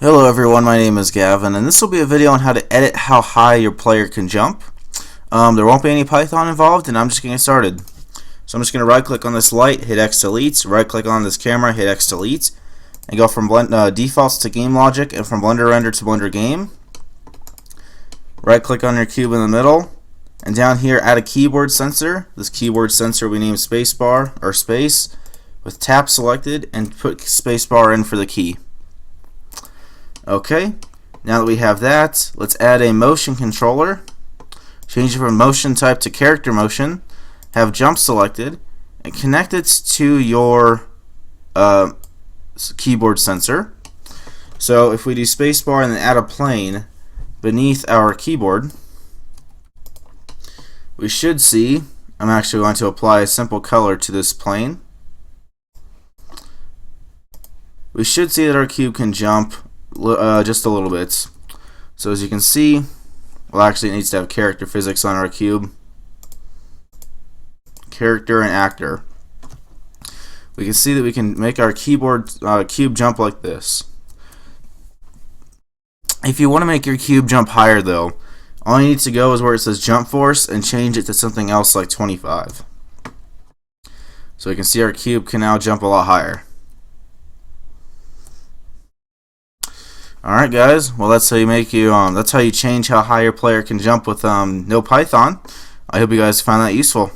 Hello everyone, my name is Gavin, and this will be a video on how to edit how high your player can jump. There won't be any Python involved, and I'm just getting started. So I'm just going to right click on this light, hit X delete, right click on this camera, hit X delete, and go from defaults to game logic, and from Blender render to Blender game. Right click on your cube in the middle, and down here add a keyboard sensor. This keyboard sensor we name spacebar or space with tap selected, and put spacebar in for the key. Okay, now that we have that, let's add a motion controller. Change it from motion type to character motion. Have jump selected and connect it to your keyboard sensor. So if we do spacebar and then add a plane beneath our keyboard, we should see, I'm actually going to apply a simple color to this plane. We should see that our cube can jump just a little bit. So as you can see, well, actually it needs to have character physics on our cube. Character and actor. We can see that we can make our keyboard cube jump like this. If you want to make your cube jump higher though, all you need to go is where it says jump force and change it to something else like 25. So we can see our cube can now jump a lot higher. Alright guys, well that's how you change how high your player can jump with no Python. I hope you guys found that useful.